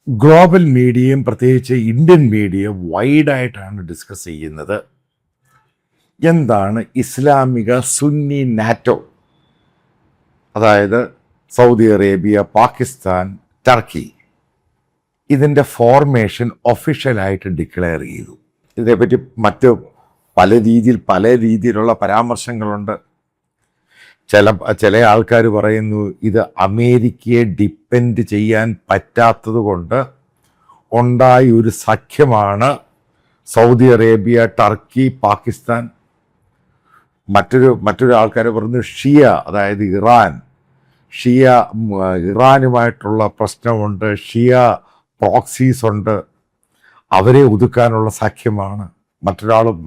Global മീഡിയയും പ്രത്യേകിച്ച് Indian media വൈഡായിട്ടാണ് discuss ചെയ്യുന്നത്. എന്താണ് ഇസ്ലാമിക സുന്നി നാറ്റോ, അതായത് സൗദി അറേബ്യ, പാകിസ്ഥാൻ, ടർക്കി, ഇതിൻ്റെ ഫോർമേഷൻ ഒഫീഷ്യലായിട്ട് ഡിക്ലെയർ ചെയ്തു. ഇതിനെപ്പറ്റി പല രീതിയിലുള്ള പരാമർശങ്ങളുണ്ട്. ചില ആൾക്കാർ പറയുന്നു ഇത് അമേരിക്കയെ ഡിപ്പെൻഡ് ചെയ്യാൻ പറ്റാത്തത് കൊണ്ട് ഉണ്ടായ ഒരു സഖ്യമാണ് സൗദി അറേബ്യ, ടർക്കി, പാകിസ്ഥാൻ. മറ്റൊരു ആൾക്കാർ പറഞ്ഞു ഷിയ, അതായത് ഇറാനുമായിട്ടുള്ള പ്രശ്നമുണ്ട്, ഷിയ പ്രോക്സീസ് ഉണ്ട്, അവരെ ഒതുക്കാനുള്ള സഖ്യമാണ്.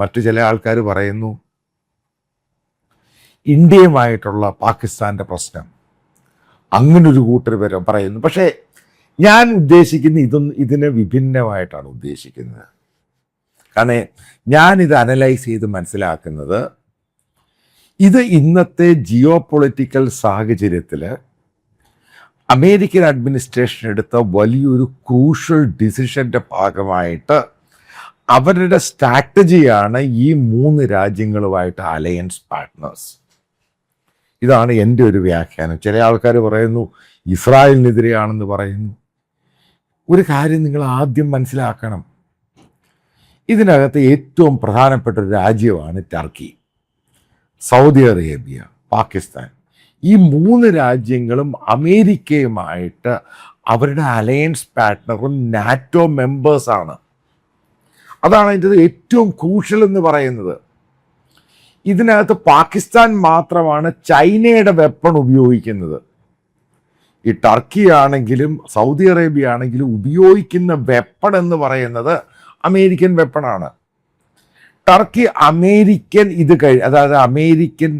മറ്റു ചില ആൾക്കാർ പറയുന്നു ഇന്ത്യയുമായിട്ടുള്ള പാകിസ്ഥാൻ്റെ പ്രശ്നം, അങ്ങനൊരു കൂട്ടർ വരെ പറയുന്നു. പക്ഷേ ഞാൻ ഉദ്ദേശിക്കുന്ന ഇതിനെ വിഭിന്നമായിട്ടാണ് ഉദ്ദേശിക്കുന്നത്. കാരണം ഞാനിത് അനലൈസ് ചെയ്ത് മനസ്സിലാക്കുന്നത്, ഇത് ഇന്നത്തെ ജിയോ പൊളിറ്റിക്കൽ സാഹചര്യത്തിൽ അമേരിക്കൻ അഡ്മിനിസ്ട്രേഷൻ എടുത്ത വലിയൊരു ക്രൂഷ്യൽ ഡിസിഷൻ്റെ ഭാഗമായിട്ട് അവരുടെ സ്ട്രാറ്റജിയാണ് ഈ 3 രാജ്യങ്ങളുമായിട്ട് അലയൻസ് പാർട്ട്നേഴ്സ്. ഇതാണ് എൻ്റെ ഒരു വ്യാഖ്യാനം. ചില ആൾക്കാർ പറയുന്നു ഇസ്രായേലിനെതിരെയാണെന്ന് പറയുന്നു. ഒരു കാര്യം നിങ്ങൾ ആദ്യം മനസ്സിലാക്കണം, ഇതിനകത്ത് ഏറ്റവും പ്രധാനപ്പെട്ട ഒരു രാജ്യമാണ് ടർക്കി, സൗദി അറേബ്യ, പാകിസ്ഥാൻ. ഈ 3 രാജ്യങ്ങളും അമേരിക്കയുമായിട്ട് അവരുടെ അലയൻസ് പാർട്ട്ണറും നാറ്റോ മെമ്പേഴ്സാണ്. അതാണ് അതിൻ്റെ ഏറ്റവും ക്രൂഷ്യൽ എന്ന് പറയുന്നത്. ഇതിനകത്ത് പാകിസ്ഥാൻ മാത്രമാണ് ചൈനയുടെ വെപ്പൺ ഉപയോഗിക്കുന്നത്. ഈ ടർക്കി ആണെങ്കിലും സൗദി അറേബ്യ ആണെങ്കിലും ഉപയോഗിക്കുന്ന വെപ്പൺ എന്ന് പറയുന്നത് അമേരിക്കൻ വെപ്പണാണ്. ടർക്കി അമേരിക്കൻ അതായത് അമേരിക്കൻ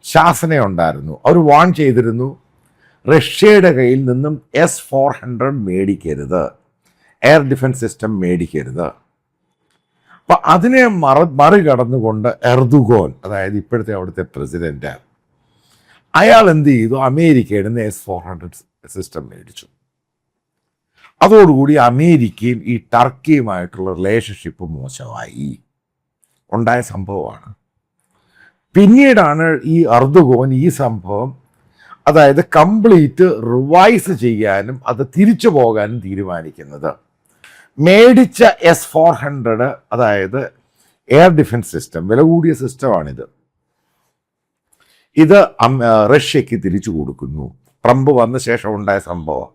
ശാസന ഉണ്ടായിരുന്നു. അവർ വാൺ ചെയ്തിരുന്നു, റഷ്യയുടെ കയ്യിൽ നിന്നും S-400 മേടിക്കരുത്, എയർ ഡിഫൻസ് സിസ്റ്റം മേടിക്കരുത്. അപ്പം അതിനെ മറികടന്നുകൊണ്ട് എർദുഗോൻ, അതായത് ഇപ്പോഴത്തെ അവിടുത്തെ പ്രസിഡന്റ്, അയാൾ എന്ത് ചെയ്തു, അമേരിക്കയുടെ നിന്ന് S-400 സിസ്റ്റം മേടിച്ചു. അതോടുകൂടി അമേരിക്കയും ഈ ടർക്കിയുമായിട്ടുള്ള റിലേഷൻഷിപ്പ് മോശമായി ഉണ്ടായ സംഭവമാണ്. പിന്നീടാണ് ഈ എർദുഗോൻ ഈ സംഭവം, അതായത് കംപ്ലീറ്റ് റിവൈസ് ചെയ്യാനും അത് തിരിച്ചു പോകാനും തീരുമാനിക്കുന്നത്. മേടിച്ച S-400, അതായത് എയർ ഡിഫൻസ് സിസ്റ്റം, വില കൂടിയ സിസ്റ്റമാണിത്. ഇത് റഷ്യക്ക് തിരിച്ചു കൊടുക്കുന്നു. ട്രംപ് വന്ന ശേഷം ഉണ്ടായ സംഭവം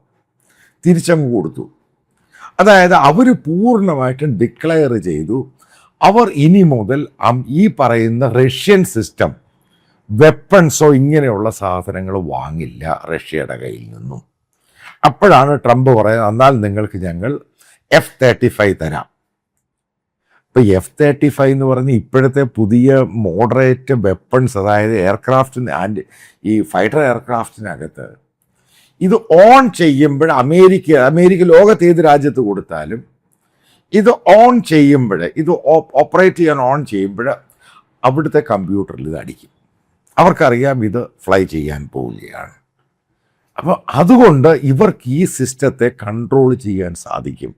തിരിച്ചങ്ങ് കൊടുത്തു. അതായത് അവർ പൂർണ്ണമായിട്ടും ഡിക്ലെയർ ചെയ്തു, അവർ ഇനി മുതൽ ഈ പറയുന്ന റഷ്യൻ സിസ്റ്റം, വെപ്പൺസോ ഇങ്ങനെയുള്ള സാധനങ്ങൾ വാങ്ങില്ല റഷ്യയുടെ കയ്യിൽ നിന്നും. അപ്പോഴാണ് ട്രംപ് പറയുന്നത്, എന്നാൽ നിങ്ങൾക്ക് ഞങ്ങൾ F-35 തരാം. ഇപ്പം F-35 എന്ന് പറഞ്ഞ് ഇപ്പോഴത്തെ പുതിയ മോഡറേറ്റ് വെപ്പൺസ്, അതായത് എയർക്രാഫ്റ്റിന് ഈ ഫൈറ്റർ എയർക്രാഫ്റ്റിനകത്ത് ഇത് ഓൺ ചെയ്യുമ്പോൾ അമേരിക്ക ലോകത്ത് ഏത് രാജ്യത്ത് കൊടുത്താലും ഇത് ഓൺ ചെയ്യുമ്പോൾ, ഇത് ഓപ്പറേറ്റ് ചെയ്യാൻ ഓൺ ചെയ്യുമ്പോൾ അവിടുത്തെ കമ്പ്യൂട്ടറിൽ ഇത് അടിക്കും. അവർക്കറിയാം ഇത് ഫ്ലൈ ചെയ്യാൻ പോവുകയാണ്. അപ്പോൾ അതുകൊണ്ട് ഇവർക്ക് ഈ സിസ്റ്റത്തെ കൺട്രോൾ ചെയ്യാൻ സാധിക്കും.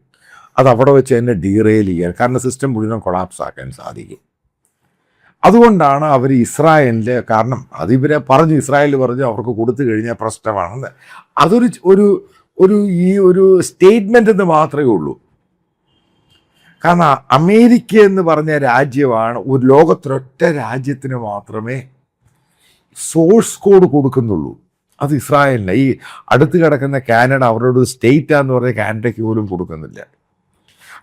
അത് അവിടെ വെച്ച് തന്നെ ഡീറെയിൽ ചെയ്യാൻ, കാരണം സിസ്റ്റം മുഴുവൻ കൊളാപ്സ് ആക്കാൻ സാധിക്കും. അതുകൊണ്ടാണ് അവർ ഇസ്രായേലിൻ്റെ, കാരണം അതിവരെ ഇസ്രായേൽ പറഞ്ഞു അവർക്ക് കൊടുത്തു കഴിഞ്ഞാൽ പ്രശ്നമാണെന്ന്. ഒരു സ്റ്റേറ്റ്മെൻ്റ് എന്ന് മാത്രമേ ഉള്ളൂ. കാരണം അമേരിക്ക എന്ന് പറഞ്ഞ രാജ്യമാണ് ഒരു ലോകത്തിലൊറ്റ രാജ്യത്തിന് മാത്രമേ സോഴ്സ് കോഡ് കൊടുക്കുന്നുള്ളൂ. അത് ഇസ്രായേലിന്. ഈ അടുത്ത് കിടക്കുന്ന കാനഡ അവരോട് സ്റ്റേറ്റാന്ന് പറഞ്ഞ കാനഡയ്ക്ക് പോലും കൊടുക്കുന്നില്ല.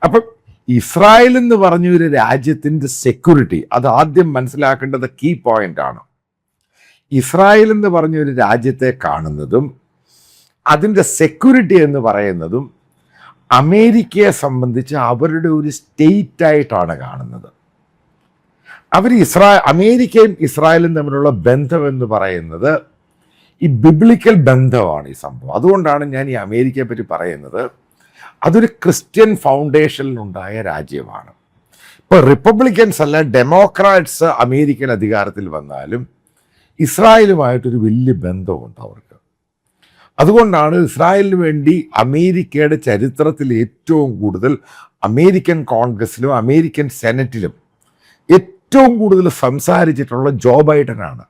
അപ്പം ഇസ്രായേൽ എന്ന് പറഞ്ഞ ഒരു രാജ്യത്തിൻ്റെ സെക്യൂരിറ്റി, അത് ആദ്യം മനസ്സിലാക്കേണ്ടത് കീ പോയിൻ്റാണ്. ഇസ്രായേൽ എന്ന് പറഞ്ഞ ഒരു രാജ്യത്തെ കാണുന്നതും അതിൻ്റെ സെക്യൂരിറ്റി എന്ന് പറയുന്നതും അമേരിക്കയെ സംബന്ധിച്ച് അവരുടെ ഒരു സ്റ്റേറ്റായിട്ടാണ് കാണുന്നത്. അമേരിക്കയും ഇസ്രായേലും തമ്മിലുള്ള ബന്ധം എന്ന് പറയുന്നത് ഈ ബിബ്ലിക്കൽ ബന്ധമാണ് ഈ സംഭവം. അതുകൊണ്ടാണ് ഞാൻ ഈ അമേരിക്കയെ പറ്റി പറയുന്നത്, അതൊരു ക്രിസ്ത്യൻ ഫൗണ്ടേഷനിലുണ്ടായ രാജ്യമാണ്. ഇപ്പോൾ റിപ്പബ്ലിക്കൻസ് അല്ല ഡെമോക്രാറ്റ്സ് അമേരിക്കൻ അധികാരത്തിൽ വന്നാലും ഇസ്രായേലുമായിട്ടൊരു വലിയ ബന്ധമുണ്ട് അവർക്ക്. അതുകൊണ്ടാണ് ഇസ്രായേലിന് വേണ്ടി അമേരിക്കയുടെ ചരിത്രത്തിൽ ഏറ്റവും കൂടുതൽ അമേരിക്കൻ കോൺഗ്രസിലും അമേരിക്കൻ സെനറ്റിലും ഏറ്റവും കൂടുതൽ സംസാരിച്ചിട്ടുള്ള ജോ ബൈഡനാണ്.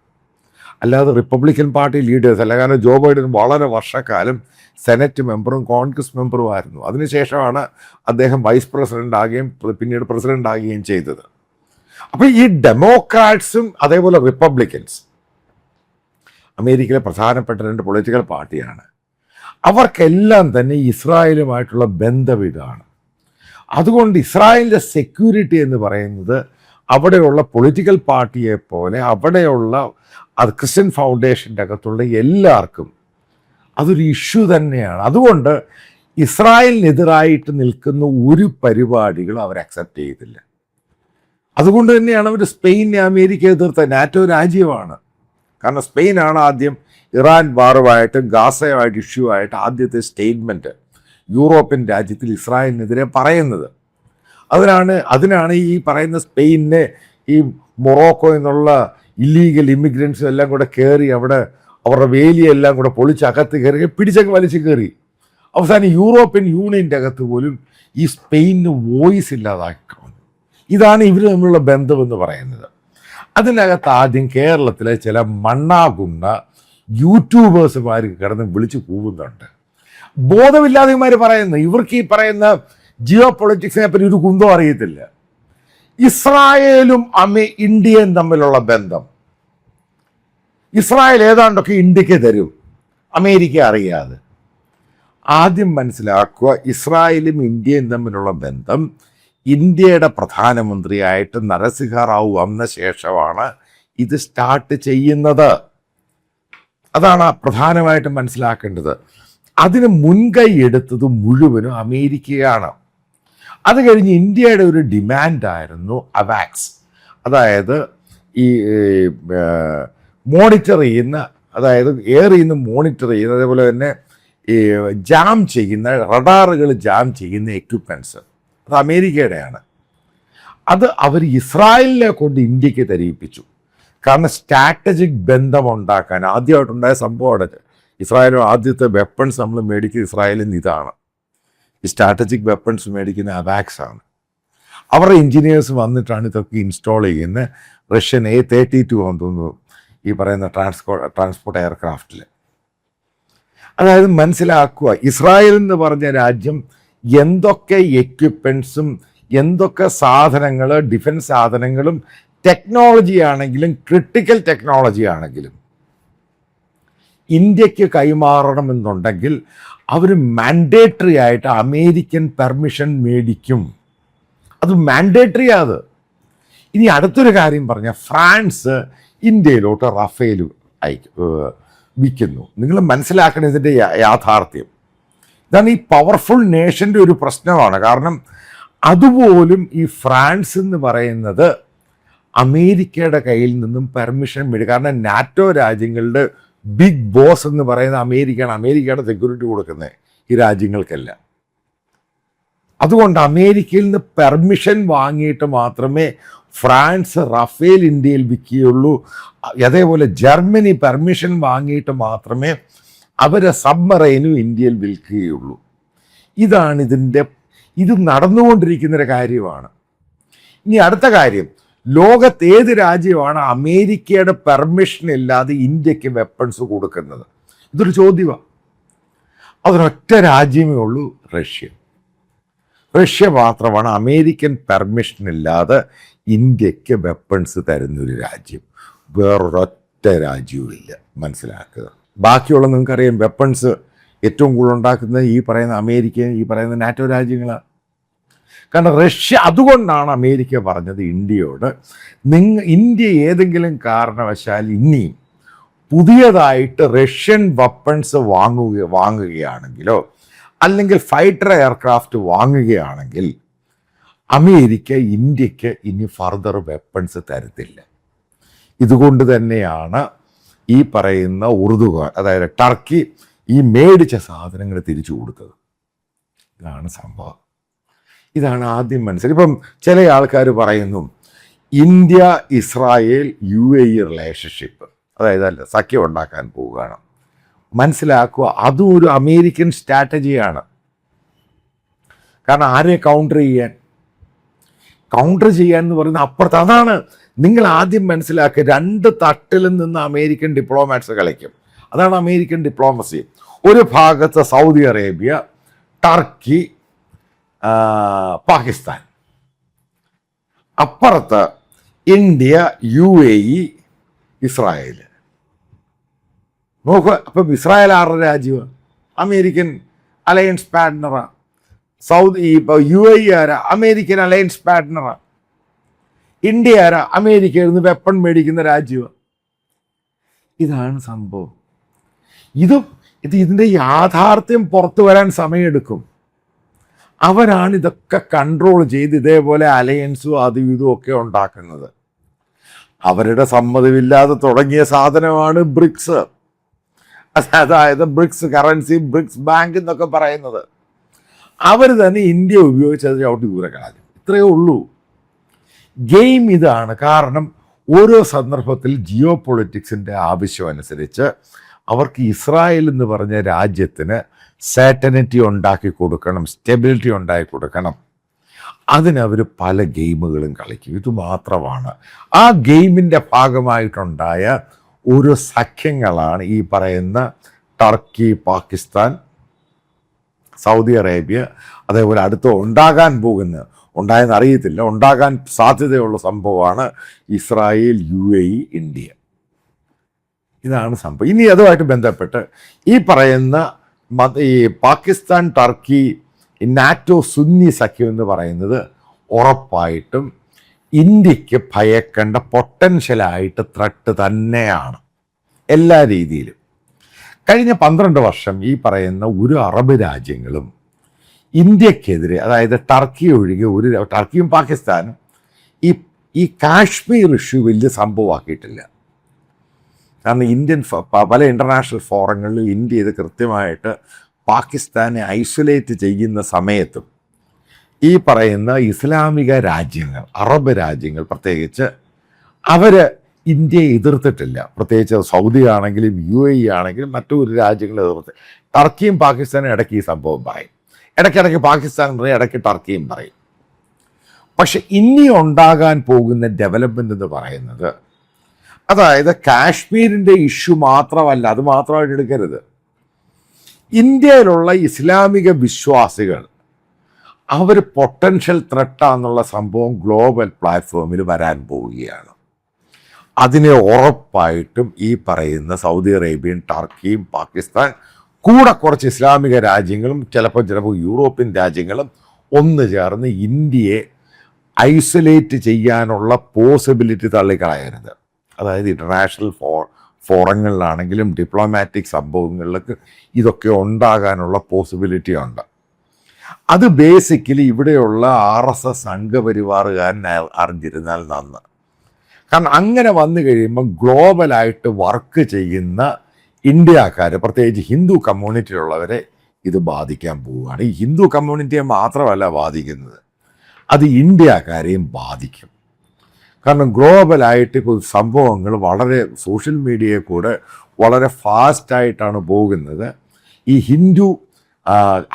അല്ലാതെ റിപ്പബ്ലിക്കൻ പാർട്ടി ലീഡേഴ്സ് അല്ല. കാരണം ജോ ബൈഡൻ വളരെ വർഷക്കാലം സെനറ്റ് മെമ്പറും കോൺഗ്രസ് മെമ്പറും ആയിരുന്നു. അതിനുശേഷമാണ് അദ്ദേഹം വൈസ് പ്രസിഡന്റ് ആകുകയും പിന്നീട് പ്രസിഡന്റ് ആകുകയും ചെയ്തത്. അപ്പോൾ ഈ ഡെമോക്രാറ്റ്സും അതേപോലെ റിപ്പബ്ലിക്കൻസ് അമേരിക്കയിലെ പ്രധാനപ്പെട്ട 2 പൊളിറ്റിക്കൽ പാർട്ടിയാണ്. അവർക്കെല്ലാം തന്നെ ഇസ്രായേലുമായിട്ടുള്ള ബന്ധം ഇതാണ്. അതുകൊണ്ട് ഇസ്രായേലിൻ്റെ സെക്യൂരിറ്റി എന്ന് പറയുന്നത് അവിടെയുള്ള പൊളിറ്റിക്കൽ പാർട്ടിയെ പോലെ അവിടെയുള്ള അത് ക്രിസ്ത്യൻ ഫൗണ്ടേഷൻ്റെ അകത്തുള്ള എല്ലാവർക്കും അതൊരു ഇഷ്യൂ തന്നെയാണ്. അതുകൊണ്ട് ഇസ്രായേലിനെതിരായിട്ട് നിൽക്കുന്ന ഒരു പരിപാടികളും അവർ അക്സെപ്റ്റ് ചെയ്തില്ല. അതുകൊണ്ട് തന്നെയാണ് അവർ സ്പെയിനെ അമേരിക്ക എതിർത്ത നാറ്റോ രാജ്യമാണ്. കാരണം സ്പെയിനാണ് ആദ്യം ഇറാൻ വാറുമായിട്ട് ഗാസയുമായിട്ട് ഇഷ്യൂ ആയിട്ട് ആദ്യത്തെ സ്റ്റേറ്റ്മെൻറ്റ് യൂറോപ്യൻ രാജ്യത്തിൽ ഇസ്രായേലിനെതിരെ പറയുന്നത്. അതിനാണ് ഈ പറയുന്ന സ്പെയിനിനെ ഈ മൊറോക്കോ എന്നുള്ള ഇല്ലീഗൽ ഇമിഗ്രൻസും എല്ലാം കൂടെ കയറി അവിടെ അവരുടെ വേലിയെല്ലാം കൂടെ പൊളിച്ചകത്ത് കയറി പിടിച്ചങ്ങ് വലിച്ച് കയറി അവസാനം യൂറോപ്യൻ യൂണിയൻ്റെ അകത്ത് പോലും ഈ സ്പെയിനിന് വോയിസ് ഇല്ലാതാക്കണം. ഇതാണ് ഇവർ തമ്മിലുള്ള ബന്ധമെന്ന് പറയുന്നത്. അതിനകത്ത് ആദ്യം കേരളത്തിലെ ചില മണ്ണാകുന്ന യൂട്യൂബേഴ്സുമാർ കിടന്ന് വിളിച്ച് കൂവുന്നുണ്ട്. ബോധമില്ലാതെമാർ പറയുന്നു. ഇവർക്ക് ഈ പറയുന്ന ജിയോ പൊളിറ്റിക്സിനെ പറ്റി ഒരു കുന്തം അറിയത്തില്ല. ഇസ്രായേലും ഇന്ത്യയും തമ്മിലുള്ള ബന്ധം, ഇസ്രായേൽ ഏതാണ്ടൊക്കെ ഇന്ത്യക്ക് തരും, അമേരിക്ക അറിയാതെ. ആദ്യം മനസ്സിലാക്കുക, ഇസ്രായേലും ഇന്ത്യയും തമ്മിലുള്ള ബന്ധം ഇന്ത്യയുടെ പ്രധാനമന്ത്രിയായിട്ട് നരസിംഹറാവു വന്ന ശേഷമാണ് ഇത് സ്റ്റാർട്ട് ചെയ്യുന്നത്. അതാണ് പ്രധാനമായിട്ടും മനസ്സിലാക്കേണ്ടത്. അതിന് മുൻകൈ എടുത്തത് മുഴുവനും അമേരിക്കയാണ്. അത് കഴിഞ്ഞ് ഇന്ത്യയുടെ ഒരു ഡിമാൻഡായിരുന്നു അവാക്സ്, അതായത് ഈ മോണിറ്റർ ചെയ്യുന്ന, അതായത് എയറിൽ നിന്ന് മോണിറ്റർ ചെയ്യുന്ന, അതേപോലെ തന്നെ ഈ ജാം ചെയ്യുന്ന റഡാറുകൾ ജാം ചെയ്യുന്ന എക്യുപ്മെൻറ്റ്സ് അത് അമേരിക്കയുടെയാണ്. അത് അവർ ഇസ്രായേലിനെ കൊണ്ട് ഇന്ത്യക്ക് തരിപ്പിച്ചു. കാരണം സ്ട്രാറ്റജിക് ബന്ധമുണ്ടാക്കാൻ ആദ്യമായിട്ടുണ്ടായ സംഭവമാണ്. ഇസ്രായേലും ആദ്യത്തെ വെപ്പൺസ് നമ്മൾ മേടിക്കുന്ന ഇസ്രായേലിൽ നിന്ന് ഇതാണ്. ഈ സ്ട്രാറ്റജിക് വെപ്പൺസ് മേടിക്കുന്ന അവാക്സ് ആണ്. അവരുടെ എഞ്ചിനീയേഴ്സ് വന്നിട്ടാണ് ഇതൊക്കെ ഇൻസ്റ്റാൾ ചെയ്യുന്നത്. റഷ്യൻ A32 ആണെന്ന് തോന്നുന്നു ഈ പറയുന്ന ട്രാൻസ്പോർട്ട് എയർക്രാഫ്റ്റിൽ. അതായത് മനസ്സിലാക്കുക, ഇസ്രായേൽ എന്ന് പറഞ്ഞ രാജ്യം എന്തൊക്കെ എക്യുപ്മെൻസും എന്തൊക്കെ സാധനങ്ങൾ, ഡിഫൻസ് സാധനങ്ങളും ടെക്നോളജി ആണെങ്കിലും ക്രിട്ടിക്കൽ ടെക്നോളജി ആണെങ്കിലും ഇന്ത്യക്ക് കൈമാറണമെന്നുണ്ടെങ്കിൽ അവർ മാൻഡേറ്ററി ആയിട്ട് അമേരിക്കൻ പെർമിഷൻ മേടിക്കും. അത് മാൻഡേറ്ററിയാണ്. ഇനി അടുത്തൊരു കാര്യം പറഞ്ഞാൽ, ഫ്രാൻസ് ഇന്ത്യയിലോട്ട് റഫേൽ വിൽക്കുന്നു. നിങ്ങൾ മനസ്സിലാക്കണം ഇതിൻ്റെ യാഥാർത്ഥ്യം. ഇതാണ് ഈ പവർഫുൾ നേഷൻ്റെ ഒരു പ്രശ്നമാണ്. കാരണം അതുപോലും ഈ ഫ്രാൻസ് എന്ന് പറയുന്നത് അമേരിക്കയുടെ കയ്യിൽ നിന്നും പെർമിഷൻ മേടി. കാരണം നാറ്റോ രാജ്യങ്ങളുടെ ബിഗ് ബോസ് എന്ന് പറയുന്ന അമേരിക്കയാണ്. അമേരിക്കയുടെ സെക്യൂരിറ്റി കൊടുക്കുന്നത് ഈ രാജ്യങ്ങൾക്കെല്ലാം. അതുകൊണ്ട് അമേരിക്കയിൽ നിന്ന് പെർമിഷൻ വാങ്ങിയിട്ട് മാത്രമേ ഫ്രാൻസ് റഫേൽ ഇന്ത്യയിൽ വിൽക്കുകയുള്ളൂ. അതേപോലെ ജർമ്മനി പെർമിഷൻ വാങ്ങിയിട്ട് മാത്രമേ അവരെ സബ്മറൈനും ഇന്ത്യയിൽ വിൽക്കുകയുള്ളൂ. ഇതാണ് ഇത് നടന്നുകൊണ്ടിരിക്കുന്നൊരു കാര്യമാണ്. ഇനി അടുത്ത കാര്യം, ലോകത്ത് ഏത് രാജ്യമാണ് അമേരിക്കയുടെ പെർമിഷൻ ഇല്ലാതെ ഇന്ത്യക്ക് വെപ്പൺസ് കൊടുക്കുന്നത്? ഇതൊരു ചോദ്യമാണ്. അതിനൊറ്റ രാജ്യമേ ഉള്ളൂ, റഷ്യ. റഷ്യ മാത്രമാണ് അമേരിക്കൻ പെർമിഷൻ ഇല്ലാതെ ഇന്ത്യക്ക് വെപ്പൺസ് തരുന്നൊരു രാജ്യം. വേറൊരൊറ്റ രാജ്യവുമില്ല. മനസ്സിലാക്കുക. ബാക്കിയുള്ള നിങ്ങൾക്കറിയാം, വെപ്പൺസ് ഏറ്റവും കൂടുതൽ ഉണ്ടാക്കുന്നത് ഈ പറയുന്ന അമേരിക്കയും ഈ പറയുന്ന നാറ്റോ രാജ്യങ്ങളാണ്. കാരണം റഷ്യ, അതുകൊണ്ടാണ് അമേരിക്ക പറഞ്ഞത് ഇന്ത്യയോട്, ഇന്ത്യ ഏതെങ്കിലും കാരണവശാൽ ഇനിയും പുതിയതായിട്ട് റഷ്യൻ വെപ്പൺസ് വാങ്ങുകയാണെങ്കിലോ അല്ലെങ്കിൽ ഫൈറ്റർ എയർക്രാഫ്റ്റ് വാങ്ങുകയാണെങ്കിൽ അമേരിക്ക ഇന്ത്യക്ക് ഇനി ഫർദർ വെപ്പൺസ് തരത്തില്ല. ഇതുകൊണ്ട് തന്നെയാണ് ഈ പറയുന്ന ഉറുദുകാർ, അതായത് ടർക്കി, ഈ മേടിച്ച സാധനങ്ങൾ തിരിച്ചു കൊടുത്തത്. ഇതാണ് സംഭവം. ഇതാണ് ആദ്യം മനസ്സിലായി. ഇപ്പം ചില ആൾക്കാർ പറയുന്നു ഇന്ത്യ ഇസ്രായേൽ UAE റിലേഷൻഷിപ്പ്, അതായത് സഖ്യം ഉണ്ടാക്കാൻ പോവുകയാണ്. മനസ്സിലാക്കുക, അതും ഒരു അമേരിക്കൻ സ്ട്രാറ്റജിയാണ്. കാരണം ആരെ കൗണ്ടർ ചെയ്യാൻ എന്ന് പറയുന്നത് അപ്പുറത്ത്. അതാണ് നിങ്ങൾ ആദ്യം മനസ്സിലാക്കുക. 2 തട്ടിൽ നിന്ന് അമേരിക്കൻ ഡിപ്ലോമാറ്റ്സ് കളിക്കും. അതാണ് അമേരിക്കൻ ഡിപ്ലോമസി. ഒരു ഭാഗത്ത് സൗദി അറേബ്യ, ടർക്കി, പാകിസ്ഥാൻ, അപ്പുറത്ത് ഇന്ത്യ, UAE, ഇസ്രായേൽ. നോക്കുക, അപ്പം ഇസ്രായേൽ ആരുടെ രാജ്യമാണ്? അമേരിക്കൻ അലയൻസ് പാർട്ട്ണറാണ്. ഇപ്പോൾ UAE ആരാ? American alliance പാർട്ട്ണറാണ്. ഇന്ത്യ ആരാ? അമേരിക്കയിൽ നിന്ന് വെപ്പൺ മേടിക്കുന്ന രാജ്യമാണ്. ഇതാണ് സംഭവം. ഇതിൻ്റെ യാഥാർത്ഥ്യം പുറത്തു വരാൻ സമയമെടുക്കും. അവരാണ് ഇതൊക്കെ കൺട്രോൾ ചെയ്ത് ഇതേപോലെ അലയൻസും അതും ഇതും ഒക്കെ ഉണ്ടാക്കുന്നത്. അവരുടെ സമ്മതമില്ലാതെ തുടങ്ങിയ സാധനമാണ് ബ്രിക്സ്. അതായത് ബ്രിക്സ് കറൻസി, ബ്രിക്സ് ബാങ്ക് എന്നൊക്കെ പറയുന്നത്. അവർ തന്നെ ഇന്ത്യ ഉപയോഗിച്ചത് ചവിട്ടി ദൂരെ കളഞ്ഞു. ഇത്രയേ ഉള്ളൂ. ഗെയിം ഇതാണ്. കാരണം ഓരോ സന്ദർഭത്തിൽ ജിയോ പൊളിറ്റിക്സിൻ്റെ ആവശ്യമനുസരിച്ച് അവർക്ക് ഇസ്രായേൽ എന്ന് പറഞ്ഞ രാജ്യത്തിന് സാറ്റനിറ്റി ഉണ്ടാക്കി കൊടുക്കണം, സ്റ്റെബിലിറ്റി ഉണ്ടാക്കി കൊടുക്കണം. അതിനവർ പല ഗെയിമുകളും കളിക്കും. ഇത് മാത്രമാണ് ആ ഗെയിമിൻ്റെ ഭാഗമായിട്ടുണ്ടായ ഒരു സഖ്യങ്ങളാണ് ഈ പറയുന്ന ടർക്കി, പാകിസ്ഥാൻ, സൗദി അറേബ്യ, അതേപോലെ അടുത്ത് ഉണ്ടായെന്ന് അറിയത്തില്ല, ഉണ്ടാകാൻ സാധ്യതയുള്ള സംഭവമാണ് ഇസ്രായേൽ, UAE, ഇന്ത്യ. ഇതാണ് സംഭവം. ഇനി അതുമായിട്ട് ബന്ധപ്പെട്ട് ഈ പറയുന്ന ഈ പാകിസ്ഥാൻ, ടർക്കി, നാറ്റോ സുന്നി സഖ്യം എന്ന് പറയുന്നത് ഉറപ്പായിട്ടും ഇന്ത്യക്ക് ഭയക്കേണ്ട പൊട്ടൻഷ്യലായിട്ട് ത്രെട്ട് തന്നെയാണ് എല്ലാ രീതിയിലും. കഴിഞ്ഞ 12 വർഷം ഈ പറയുന്ന ഒരു അറബ് രാജ്യങ്ങളും ഇന്ത്യക്കെതിരെ, അതായത് ടർക്കി ഒഴികെ ടർക്കിയും പാകിസ്ഥാനും ഈ കാശ്മീർ ഇഷ്യൂ വലിയ സംഭവമാക്കിയിട്ടില്ല. കാരണം പല ഇൻ്റർനാഷണൽ ഫോറങ്ങളിലും ഇന്ത്യ ഇത് കൃത്യമായിട്ട് പാകിസ്ഥാനെ ഐസൊലേറ്റ് ചെയ്യുന്ന സമയത്തും ഈ പറയുന്ന ഇസ്ലാമിക രാജ്യങ്ങൾ, അറബ് രാജ്യങ്ങൾ പ്രത്യേകിച്ച്, അവർ ഇന്ത്യയെ എതിർത്തിട്ടില്ല. പ്രത്യേകിച്ച് സൗദി ആണെങ്കിലും UAE ആണെങ്കിലും മറ്റൊരു രാജ്യങ്ങൾ എതിർത്ത്. ടർക്കിയും പാകിസ്ഥാനും ഇടയ്ക്ക് ഈ സംഭവം പറയും. ഇടയ്ക്കിടയ്ക്ക് പാകിസ്ഥാൻ പറയും, ഇടയ്ക്ക് ടർക്കിയും പറയും. പക്ഷെ ഇനി ഉണ്ടാകാൻ പോകുന്ന ഡെവലപ്മെൻ്റ് എന്ന് പറയുന്നത്, അതായത് കാശ്മീരിൻ്റെ ഇഷ്യൂ മാത്രമല്ല, അത് മാത്രമായിട്ട് എടുക്കരുത്. ഇന്ത്യയിലുള്ള ഇസ്ലാമിക വിശ്വാസികൾ അവർ പൊട്ടൻഷ്യൽ ത്രെട്ടാന്നുള്ള സംഭവം ഗ്ലോബൽ പ്ലാറ്റ്ഫോമിൽ വരാൻ പോവുകയാണ്. അതിനെ ഉറപ്പായിട്ടും ഈ പറയുന്ന സൗദി അറേബ്യയും ടർക്കിയും പാകിസ്ഥാൻ കൂടെ കുറച്ച് ഇസ്ലാമിക രാജ്യങ്ങളും ചിലപ്പോൾ യൂറോപ്യൻ രാജ്യങ്ങളും ഒന്ന് ചേർന്ന് ഇന്ത്യയെ ഐസൊലേറ്റ് ചെയ്യാനുള്ള പോസിബിലിറ്റി തള്ളിക്കളയരുത്. അതായത് ഇൻ്റർനാഷണൽ ഫോറങ്ങളിലാണെങ്കിലും ഡിപ്ലോമാറ്റിക് സംഭവങ്ങളിലൊക്കെ ഇതൊക്കെ ഉണ്ടാകാനുള്ള പോസിബിലിറ്റി ഉണ്ട്. അത് ബേസിക്കലി ഇവിടെയുള്ള RSS സംഘപരിവാറുകാരൻ അറിഞ്ഞിരുന്നാൽ നന്ന്. കാരണം അങ്ങനെ വന്നു കഴിയുമ്പോൾ ഗ്ലോബലായിട്ട് വർക്ക് ചെയ്യുന്ന ഇന്ത്യക്കാർ, പ്രത്യേകിച്ച് ഹിന്ദു കമ്മ്യൂണിറ്റിയിലുള്ളവരെ ഇത് ബാധിക്കാൻ പോവുകയാണ്. ഈ ഹിന്ദു കമ്മ്യൂണിറ്റിയെ മാത്രമല്ല ബാധിക്കുന്നത്, അത് ഇന്ത്യക്കാരെയും ബാധിക്കും. കാരണം ഗ്ലോബലായിട്ട് ഇപ്പോൾ സംഭവങ്ങൾ വളരെ സോഷ്യൽ മീഡിയയിൽ കൂടെ വളരെ ഫാസ്റ്റായിട്ടാണ് പോകുന്നത്. ഈ ഹിന്ദു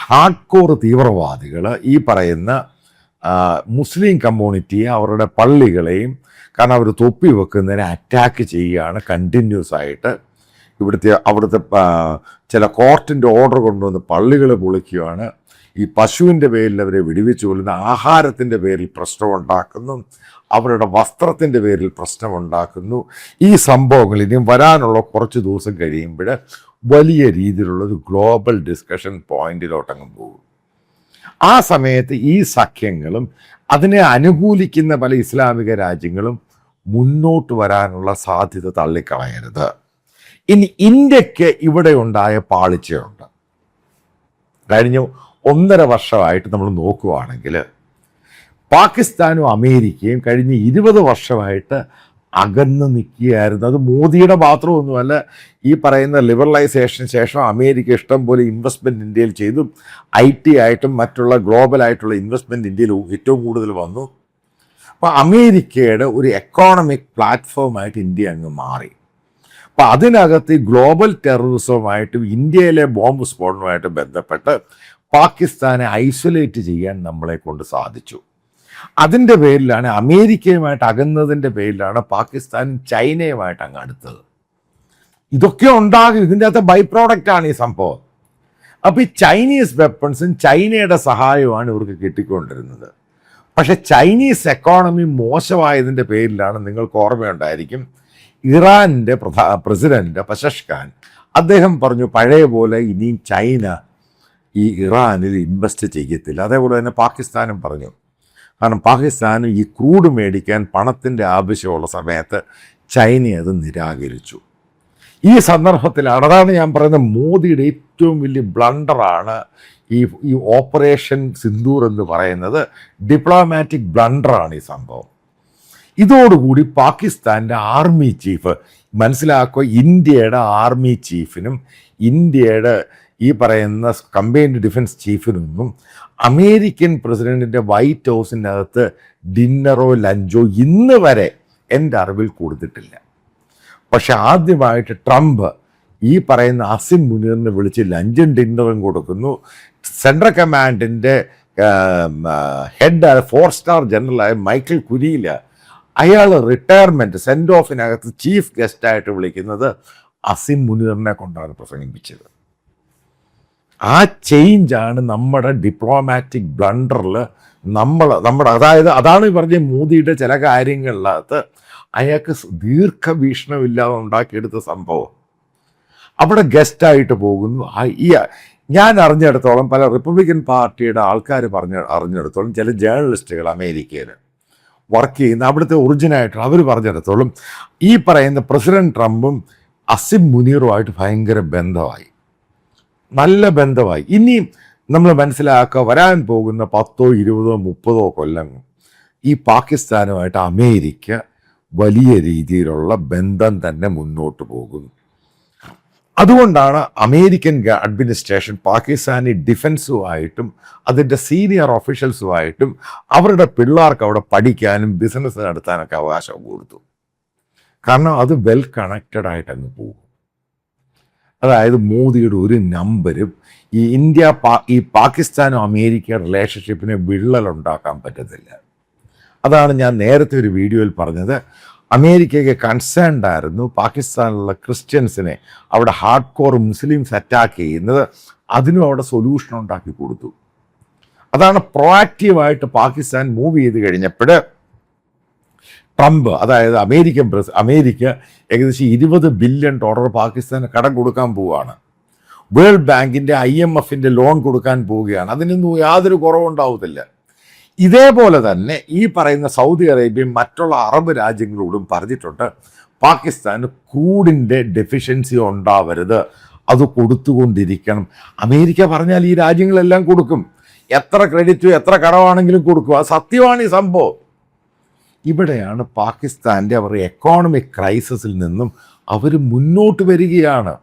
ഹാർഡ് കോർ തീവ്രവാദികൾ ഈ പറയുന്ന മുസ്ലിം കമ്മ്യൂണിറ്റിയെ, അവരുടെ പള്ളികളെയും, കാരണം അവർ തൊപ്പി വെക്കുന്നതിനെ അറ്റാക്ക് ചെയ്യുകയാണ് കണ്ടിന്യൂസ് ആയിട്ട്. അവിടുത്തെ ചില കോർട്ടിൻ്റെ ഓർഡർ കൊണ്ടുവന്ന് പള്ളികൾ പൊളിക്കുകയാണ്. ഈ പശുവിൻ്റെ പേരിൽ അവരെ വെടിവെച്ച് കൊല്ലുന്ന, ആഹാരത്തിൻ്റെ പേരിൽ പ്രശ്നമുണ്ടാക്കുന്നു, അവരുടെ വസ്ത്രത്തിൻ്റെ പേരിൽ പ്രശ്നമുണ്ടാക്കുന്നു. ഈ സംഭവങ്ങൾ ഇനിയും വരാനുള്ള കുറച്ച് ദിവസം കഴിയുമ്പോൾ വലിയ രീതിയിലുള്ളൊരു ഗ്ലോബൽ ഡിസ്കഷൻ പോയിന്റിലോട്ടങ്ങ് പോകും. ആ സമയത്ത് ഈ സഖ്യങ്ങളും അതിനെ അനുകൂലിക്കുന്ന പല ഇസ്ലാമിക രാജ്യങ്ങളും മുന്നോട്ട് വരാനുള്ള സാധ്യത തള്ളിക്കളയരുത്. ഇനി ഇന്ത്യക്ക് ഇവിടെ ഉണ്ടായ പാളിച്ചയുണ്ട്. കഴിഞ്ഞ 1.5 വർഷമായിട്ട് നമ്മൾ നോക്കുകയാണെങ്കിൽ പാകിസ്ഥാനും അമേരിക്കയും കഴിഞ്ഞ 20 വർഷമായിട്ട് അകന്ന് നിൽക്കുകയായിരുന്നു. അത് മോദിയുടെ മാത്രമൊന്നുമല്ല, ഈ പറയുന്ന ലിബറലൈസേഷന് ശേഷം അമേരിക്ക ഇഷ്ടം പോലെ ഇൻവെസ്റ്റ്മെൻറ്റ് ഇന്ത്യയിൽ ചെയ്തു. IT ആയിട്ടും മറ്റുള്ള ഗ്ലോബലായിട്ടുള്ള ഇൻവെസ്റ്റ്മെൻറ്റ് ഇന്ത്യയിൽ ഏറ്റവും കൂടുതൽ വന്നു. അപ്പോൾ അമേരിക്കയുടെ ഒരു എക്കോണമിക് പ്ലാറ്റ്ഫോമായിട്ട് ഇന്ത്യ അങ്ങ് മാറി. അപ്പം അതിനകത്ത് ഈ ഗ്ലോബൽ ടെററിസവുമായിട്ടും ഇന്ത്യയിലെ ബോംബ് സ്ഫോടനവുമായിട്ട് ബന്ധപ്പെട്ട് പാകിസ്ഥാനെ ഐസൊലേറ്റ് ചെയ്യാൻ നമ്മളെ കൊണ്ട് സാധിച്ചു. അതിൻ്റെ പേരിലാണ്, അമേരിക്കയുമായിട്ട് അകന്നതിൻ്റെ പേരിലാണ് പാകിസ്ഥാൻ ചൈനയുമായിട്ട് അങ്ങ് അടുത്തത്. ഇതൊക്കെ ഉണ്ടാകും, ഇതിൻ്റെ അകത്ത് ബൈ പ്രോഡക്റ്റാണ് ഈ സംഭവം. അപ്പോൾ ഈ ചൈനീസ് വെപ്പൺസും ചൈനയുടെ സഹായവുമാണ് ഇവർക്ക് കിട്ടിക്കൊണ്ടിരുന്നത്. പക്ഷെ ചൈനീസ് എക്കോണമി മോശമായതിൻ്റെ പേരിലാണ്, നിങ്ങൾക്ക് ഓർമ്മയുണ്ടായിരിക്കും, ഇറാൻ്റെ പ്രസിഡന്റ് പശഷ്കാൻ അദ്ദേഹം പറഞ്ഞു പഴയ പോലെ ഇനിയും ചൈന ഈ ഇറാനിൽ ഇൻവെസ്റ്റ് ചെയ്യത്തില്ല. അതേപോലെ തന്നെ പാകിസ്ഥാനും പറഞ്ഞു. കാരണം പാകിസ്ഥാന് ഈ ക്രൂഡ് മേടിക്കാൻ പണത്തിൻ്റെ ആവശ്യമുള്ള സമയത്ത് ചൈന അത് നിരാകരിച്ചു. ഈ സന്ദർഭത്തിലാണ്, അതാണ് ഞാൻ പറയുന്നത്, മോദിയുടെ ഏറ്റവും വലിയ ബ്ലണ്ടറാണ് ഈ ഓപ്പറേഷൻ സിന്ദൂർ എന്ന് പറയുന്നത്. ഡിപ്ലോമാറ്റിക് ബ്ലണ്ടറാണ് ഈ സംഭവം. ഇതോടുകൂടി പാകിസ്ഥാൻ്റെ ആർമി ചീഫ് മനസ്സിലാക്കുക, ഇന്ത്യയുടെ ആർമി ചീഫിനും ഇന്ത്യയുടെ ഈ പറയുന്ന കമ്പൈൻഡ് ഡിഫൻസ് ചീഫിനൊന്നും അമേരിക്കൻ പ്രസിഡന്റിൻ്റെ വൈറ്റ് ഹൗസിൻ്റെ അകത്ത് ഡിന്നറോ ലഞ്ചോ ഇന്ന് വരെ എൻ്റെ അറിവിൽ കൊടുത്തിട്ടില്ല. പക്ഷെ ആദ്യമായിട്ട് ട്രംപ് ഈ പറയുന്ന അസിം മുനീറിനെ വിളിച്ച് ലഞ്ചും ഡിന്നറും കൊടുക്കുന്നു. സെൻട്രൽ കമാൻഡിൻ്റെ ഹെഡ് 4-സ്റ്റാർ ജനറലായ മൈക്കിൾ കുരീല, അയാൾ റിട്ടയർമെൻറ്റ് സെൻഡ് ഓഫിനകത്ത് ചീഫ് ഗസ്റ്റായിട്ട് വിളിക്കുന്നത് അസിം മുനീറിനെ കൊണ്ടാണ് പ്രസംഗിപ്പിച്ചത്. ആ ചേഞ്ചാണ് നമ്മുടെ ഡിപ്ലോമാറ്റിക് ബ്ലണ്ടറിൽ നമ്മുടെ അതാണ് പറഞ്ഞ മോദിയുടെ ചില കാര്യങ്ങളിനകത്ത് അയാൾക്ക് ദീർഘവീക്ഷണമില്ലാതെ ഉണ്ടാക്കിയെടുത്ത സംഭവം. അവിടെ ഗസ്റ്റായിട്ട് പോകുന്നു. ഞാൻ അറിഞ്ഞിടത്തോളം, പല റിപ്പബ്ലിക്കൻ പാർട്ടിയുടെ ആൾക്കാർ അറിഞ്ഞിടത്തോളം, ചില ജേർണലിസ്റ്റുകൾ അമേരിക്കയിൽ വർക്ക് ചെയ്യുന്ന അവിടുത്തെ ഒറിജിനായിട്ട് അവർ പറഞ്ഞിടത്തോളം ഈ പറയുന്ന പ്രസിഡന്റ് ട്രംപും അസിം മുനീറുമായിട്ട് ഭയങ്കര ബന്ധമായി, നല്ല ബന്ധമായി. ഇനിയും നമ്മൾ മനസ്സിലാക്കുക, വരാൻ പോകുന്ന 10, 20, 30 കൊല്ലം ഈ പാകിസ്ഥാനുമായിട്ട് അമേരിക്ക വലിയ രീതിയിലുള്ള ബന്ധം തന്നെ മുന്നോട്ട് പോകും. അതുകൊണ്ടാണ് അമേരിക്കൻ അഡ്മിനിസ്ട്രേഷൻ പാകിസ്ഥാനി ഡിഫൻസുമായിട്ടും അതിൻ്റെ സീനിയർ ഒഫീഷ്യൽസുമായിട്ടും അവരുടെ പിള്ളേർക്ക് അവിടെ പഠിക്കാനും ബിസിനസ് നടത്താനൊക്കെ അവകാശം കൊടുത്തു. കാരണം അത് വെൽ കണക്റ്റഡ് ആയിട്ടങ്ങ് പോകും. അതായത് മോദിയുടെ ഒരു നമ്പരും ഈ പാകിസ്ഥാനും അമേരിക്ക റിലേഷൻഷിപ്പിനെ വിള്ളലുണ്ടാക്കാൻ പറ്റത്തില്ല. അതാണ് ഞാൻ നേരത്തെ ഒരു വീഡിയോയിൽ പറഞ്ഞത്. അമേരിക്കയ്ക്ക് കൺസേൺഡ് ആയിരുന്നു പാകിസ്ഥാനിലുള്ള ക്രിസ്ത്യൻസിനെ, അവിടെ ഹാർഡ് കോർ മുസ്ലിംസ് അറ്റാക്ക് ചെയ്യുന്നത്, അതിനും അവിടെ സൊല്യൂഷൻ ഉണ്ടാക്കി കൊടുത്തു. അതാണ് പ്രൊആക്റ്റീവായിട്ട് പാകിസ്ഥാൻ മൂവ് ചെയ്ത് കഴിഞ്ഞപ്പോൾ ട്രംപ്, അതായത് അമേരിക്ക ഏകദേശം $20 ബില്യൺ പാകിസ്ഥാന് കടം കൊടുക്കാൻ പോവുകയാണ്. വേൾഡ് ബാങ്കിൻ്റെ IMFൻ്റെ ലോൺ കൊടുക്കാൻ പോവുകയാണ്. അതിനൊന്നും യാതൊരു കുറവുണ്ടാവത്തില്ല. ഇതേപോലെ തന്നെ ഈ പറയുന്ന സൗദി അറേബ്യയും മറ്റുള്ള അറബ് രാജ്യങ്ങളോടും പറഞ്ഞിട്ടുണ്ട്, പാകിസ്ഥാന് ക്രൂഡിൻ്റെ ഡെഫിഷ്യൻസി ഉണ്ടാവരുത്, അത് കൊടുത്തുകൊണ്ടിരിക്കണം. അമേരിക്ക പറഞ്ഞാൽ ഈ രാജ്യങ്ങളെല്ലാം കൊടുക്കും, എത്ര ക്രെഡിറ്റും എത്ര കടമാണെങ്കിലും കൊടുക്കും. അത് സത്യമാണ് ഈ സംഭവം. ഇവിടെയാണ് പാകിസ്ഥാൻ്റെ അവരുടെ എക്കോണമിക് ക്രൈസിസിൽ നിന്നും അവർ മുന്നോട്ട് വരികയാണ്.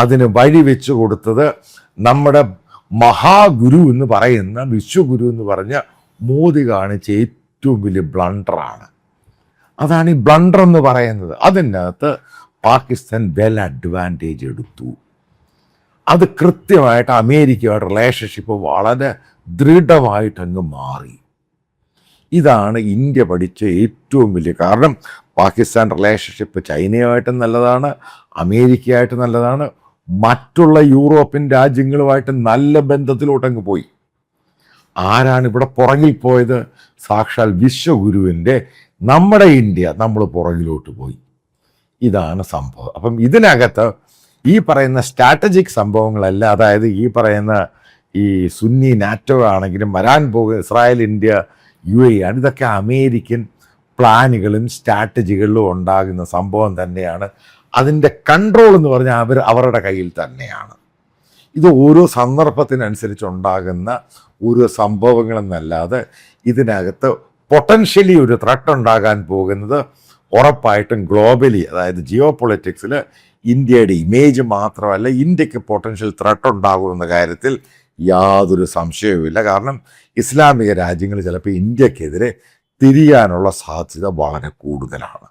അതിന് വഴി വെച്ച് കൊടുത്തത് നമ്മുടെ മഹാഗുരു എന്ന് പറയുന്ന, വിശ്വഗുരു എന്ന് പറഞ്ഞ മോദി കാണിച്ച ഏറ്റവും വലിയ ബ്ലണ്ടറാണ്. അതാണ് ഈ ബ്ലണ്ടർ എന്ന് പറയുന്നത്. അതിനകത്ത് പാകിസ്ഥാൻ വെൽ അഡ്വാൻറ്റേജ് എടുത്തു. അത് കൃത്യമായിട്ട് അമേരിക്കയുമായിട്ട് റിലേഷൻഷിപ്പ് വളരെ ദൃഢമായിട്ടങ്ങ് മാറി. ഇതാണ് ഇന്ത്യ പഠിച്ച ഏറ്റവും വലിയ കാരണം. പാകിസ്ഥാൻ റിലേഷൻഷിപ്പ് ചൈനയുമായിട്ടും നല്ലതാണ്, അമേരിക്കയായിട്ട് നല്ലതാണ്, മറ്റുള്ള യൂറോപ്യൻ രാജ്യങ്ങളുമായിട്ട് നല്ല ബന്ധത്തിലോട്ടങ്ങ് പോയി. ആരാണ് ഇവിടെ പുറകിൽ പോയത്? സാക്ഷാൽ വിശ്വഗുരുവിൻ്റെ നമ്മുടെ ഇന്ത്യ നമ്മൾ പുറകിലോട്ട് പോയി. ഇതാണ് സംഭവം. അപ്പം ഇതിനകത്ത് ഈ പറയുന്ന സ്ട്രാറ്റജിക് സംഭവങ്ങളല്ല, അതായത് ഈ പറയുന്ന ഈ സുന്നി നാറ്റോ ആണെങ്കിലും വരാൻ പോകുന്ന ഇസ്രായേൽ, ഇന്ത്യ, UAE ആണ്, ഇതൊക്കെ അമേരിക്കൻ പ്ലാനുകളും സ്ട്രാറ്റജികളിലും ഉണ്ടാകുന്ന സംഭവം തന്നെയാണ്. അതിൻ്റെ കൺട്രോൾ എന്ന് പറഞ്ഞാൽ അവരുടെ കയ്യിൽ തന്നെയാണ്. ഇത് ഓരോ സന്ദർഭത്തിനനുസരിച്ചുണ്ടാകുന്ന ഓരോ സംഭവങ്ങളെന്നല്ലാതെ ഇതിനകത്ത് പൊട്ടൻഷ്യലി ഒരു ത്രെട്ട് ഉണ്ടാകാൻ പോകുന്നത് ഉറപ്പായിട്ടും ഗ്ലോബലി, അതായത് ജിയോ പൊളിറ്റിക്സിൽ ഇന്ത്യയുടെ ഇമേജ് മാത്രമല്ല, ഇന്ത്യക്ക് പൊട്ടൻഷ്യൽ ത്രെട്ട് ഉണ്ടാകുമെന്ന കാര്യത്തിൽ യാതൊരു സംശയവുമില്ല. കാരണം ഇസ്ലാമിക രാജ്യങ്ങൾ ചിലപ്പോൾ ഇന്ത്യക്കെതിരെ തിരിയാനുള്ള സാധ്യത വളരെ കൂടുതലാണ്.